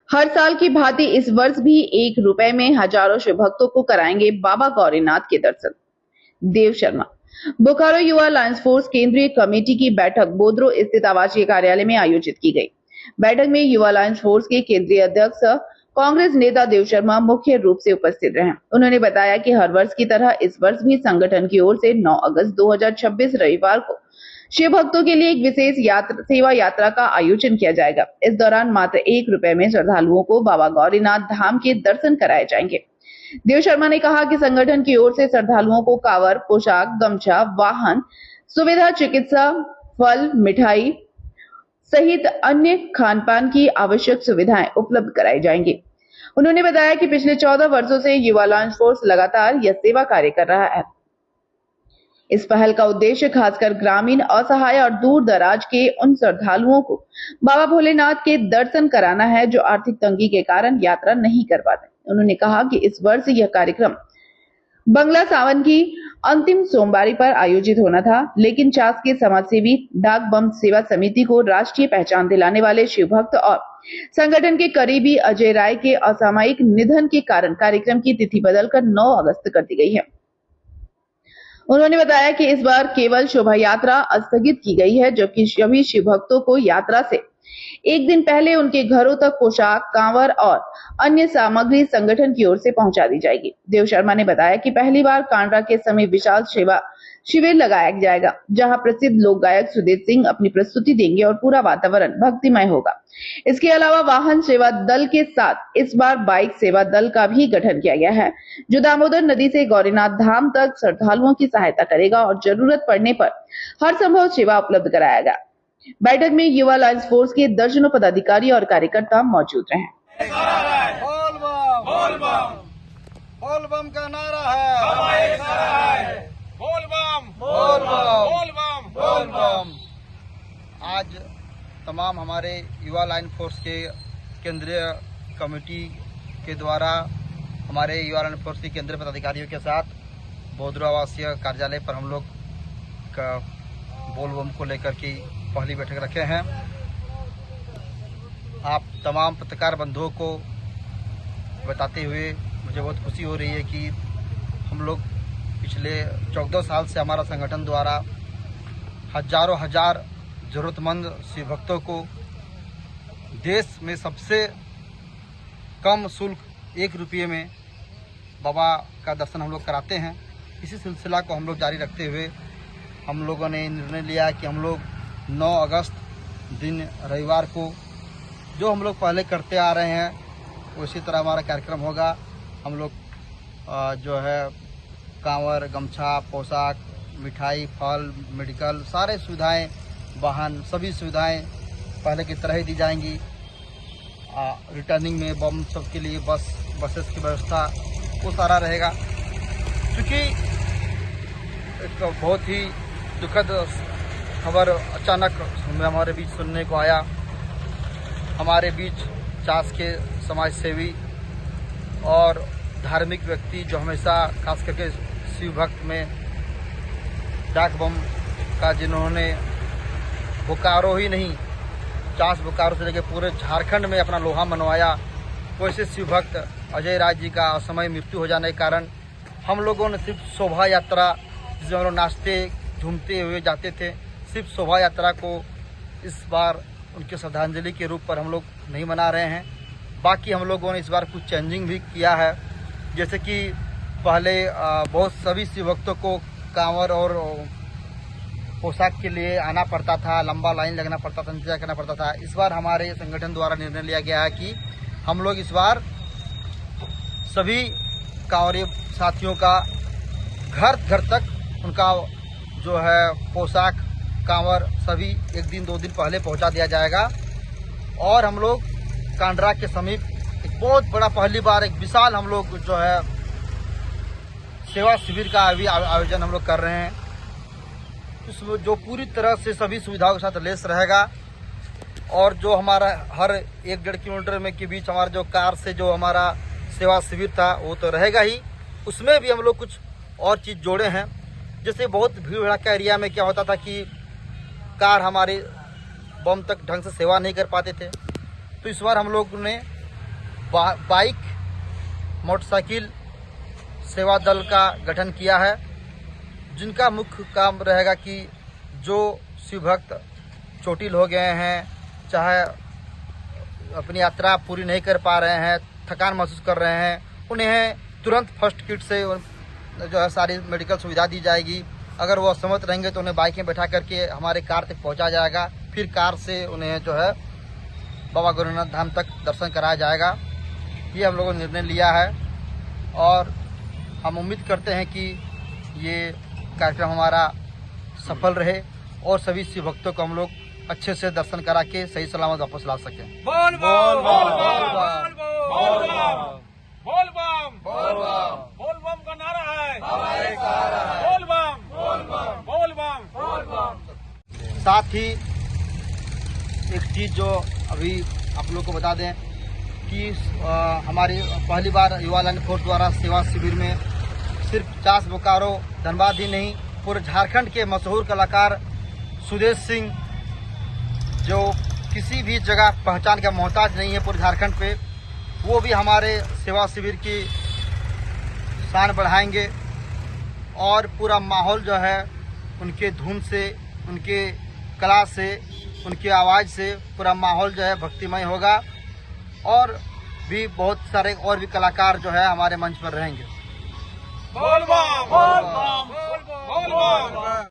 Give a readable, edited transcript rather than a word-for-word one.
हर साल की भांति इस वर्ष भी 1 रुपए में हजारों शिव भक्तों को कराएंगे बाबा गौरीनाथ के दर्शन। देव शर्मा। बोकारो युवा लायंस फोर्स केंद्रीय कमेटी की बैठक बोद्रो स्थित आवासीय कार्यालय में आयोजित की गई। बैठक में युवा लायंस फोर्स के केंद्रीय अध्यक्ष कांग्रेस नेता देव शर्मा मुख्य रूप से उपस्थित रहे। उन्होंने बताया कि हर वर्ष की तरह इस वर्ष भी संगठन की ओर से 9 अगस्त 2026 रविवार को शिव भक्तों के लिए एक विशेष सेवा यात्रा का आयोजन किया जाएगा। इस दौरान मात्र 1 रुपए में श्रद्धालुओं को बाबा गौरीनाथ धाम के दर्शन कराए जाएंगे। देव शर्मा ने कहा कि संगठन की ओर से श्रद्धालुओं को कांवर, पोशाक, गमछा, वाहन सुविधा, चिकित्सा, फल, मिठाई सहित अन्य खान-पान की आवश्यक सुविधाएं उपलब्ध कराई जाएंगी। उन्होंने बताया कि पिछले 14 वर्षों से युवा लायंस फोर्स लगातार यह सेवा कार्य कर रहा है। इस पहल का उद्देश्य खासकर ग्रामीण, असहाय और दूर दराज के उन श्रद्धालुओं को बाबा भोलेनाथ के दर्शन कराना है जो आर्थिक तंगी के कारण यात्रा नहीं कर पाते। उन्होंने कहा कि इस वर्ष यह कार्यक्रम बंगला सावन की अंतिम सोमवारी पर आयोजित होना था, लेकिन शासकीय समाजसेवी डाक बम सेवा समिति को राष्ट्रीय पहचान दिलाने वाले शिव भक्त और संगठन के करीबी अजय राय के असामयिक निधन के कारण कार्यक्रम की तिथि बदलकर 9 अगस्त कर दी गई है। उन्होंने बताया कि इस बार केवल शोभा यात्रा स्थगित की गई है, जबकि सभी शिव भक्तों को यात्रा से एक दिन पहले उनके घरों तक पोशाक, कांवर और अन्य सामग्री संगठन की ओर से पहुंचा दी जाएगी। देव शर्मा ने बताया कि पहली बार कांड्रा के समीप विशाल सेवा शिविर लगाया जाएगा, जहां प्रसिद्ध लोक गायक सुदेश सिंह अपनी प्रस्तुति देंगे और पूरा वातावरण भक्तिमय होगा। इसके अलावा वाहन सेवा दल के साथ इस बार बाइक सेवा दल का भी गठन किया गया है, जो दामोदर नदी से गौरीनाथ धाम तक श्रद्धालुओं की सहायता करेगा और जरूरत पड़ने पर हर संभव सेवा उपलब्ध कराएगा। बैठक में युवा लायंस फोर्स के दर्जनों पदाधिकारी और कार्यकर्ता मौजूद रहे। बोल बम का नारा है, बोल बम, बोल बम, बोल बम, बोल बम। आज तमाम हमारे युवा लायंस फोर्स के केंद्रीय कमेटी के द्वारा हमारे युवा लायंस फोर्स के केंद्रीय पदाधिकारियों के साथ बोद्रो आवासीय कार्यालय पर हम लोग का बोल बम को लेकर के पहली बैठक रखे हैं। आप तमाम पत्रकार बंधुओं को बताते हुए मुझे बहुत खुशी हो रही है कि हम लोग पिछले 14 साल से हमारा संगठन द्वारा हजार जरूरतमंद शिव भक्तों को देश में सबसे कम शुल्क 1 रुपये में बाबा का दर्शन हम लोग कराते हैं। इसी सिलसिला को हम लोग जारी रखते हुए हम लोगों ने निर्णय लिया कि हम लोग 9 अगस्त दिन रविवार को जो हम लोग पहले करते आ रहे हैं उसी तरह हमारा कार्यक्रम होगा। हम लोग जो है कांवर, गमछा, पोशाक, मिठाई, फल, मेडिकल सारे सुविधाएं, वाहन सभी सुविधाएं पहले की तरह ही दी जाएंगी। रिटर्निंग में बम सब के लिए बसेस की व्यवस्था वो सारा रहेगा। क्योंकि एक बहुत ही दुखद खबर अचानक हमारे बीच सुनने को आया। हमारे बीच चास के समाज सेवी और धार्मिक व्यक्ति जो हमेशा खास करके शिव भक्त में डाक बम का जिन्होंने बोकारो ही नहीं चास बोकारो से लेकर पूरे झारखंड में अपना लोहा मनवाया, वैसे शिव भक्त अजय राय जी का असमय मृत्यु हो जाने के कारण हम लोगों ने सिर्फ शोभा यात्रा जिसमें हम लोग नाचते झूमते हुए जाते थे, सिर्फ शोभा यात्रा को इस बार उनके श्रद्धांजलि के रूप पर हम लोग नहीं मना रहे हैं। बाकी हम लोगों ने इस बार कुछ चेंजिंग भी किया है, जैसे कि पहले बहुत सभी शिव भक्तों को कांवर और पोशाक के लिए आना पड़ता था, लंबा लाइन लगना पड़ता था, इंतजार करना पड़ता था। इस बार हमारे संगठन द्वारा निर्णय लिया गया है कि हम लोग इस बार सभी कांवरिया साथियों का घर घर तक उनका जो है पोशाक, कांवर सभी 1 दिन 2 दिन पहले पहुंचा दिया जाएगा। और हम लोग कांड्रा के समीप एक बहुत बड़ा पहली बार एक विशाल हम लोग जो है सेवा शिविर का आयोजन हम लोग कर रहे हैं, जो पूरी तरह से सभी सुविधाओं के साथ लेस रहेगा। और जो हमारा हर 1-1.5 किलोमीटर में के बीच हमारा जो कार से जो हमारा सेवा शिविर था वो तो रहेगा ही, उसमें भी हम लोग कुछ और चीज़ जोड़े हैं। जैसे बहुत भीड़ भड़ाका एरिया में क्या होता था कि कार हमारे बम तक ढंग से सेवा नहीं कर पाते थे, तो इस बार हम लोग ने बाइक मोटरसाइकिल सेवा दल का गठन किया है, जिनका मुख्य काम रहेगा कि जो शिव भक्त चोटिल हो गए हैं, चाहे अपनी यात्रा पूरी नहीं कर पा रहे हैं, थकान महसूस कर रहे हैं, उन्हें तुरंत फर्स्ट किट से जो है सारी मेडिकल सुविधा दी जाएगी। अगर वो असमर्थ रहेंगे तो उन्हें बाइक में बैठा करके हमारे कार तक पहुंचा जाएगा, फिर कार से उन्हें जो है बाबा गौरीनाथ धाम तक दर्शन कराया जाएगा। ये हम लोगों ने निर्णय लिया है और हम उम्मीद करते हैं कि ये कार्यक्रम हमारा सफल रहे और सभी शिव भक्तों को हम लोग अच्छे से दर्शन करा के सही सलामत वापस ला सकें। बोल बम बोल बम बोल बम बोल बम बोल बम का नारा है, बोल बम बोल बम बोल बम बोल बम। साथ ही एक चीज जो अभी आप लोग को बता दें कि हमारी पहली बार युवा लाइन फोर्स द्वारा सेवा शिविर में सिर्फ 50 बोकारो धनबाद ही नहीं, पूरे झारखंड के मशहूर कलाकार सुदेश सिंह, जो किसी भी जगह पहचान का मोहताज नहीं है पूरे झारखंड पे, वो भी हमारे सेवा शिविर की शान बढ़ाएंगे और पूरा माहौल जो है उनके धुन से, उनके कला से, उनकी आवाज़ से पूरा माहौल जो है भक्तिमय होगा और भी बहुत सारे और भी कलाकार जो है हमारे मंच पर रहेंगे। बोल बम बोल बम बोल बम।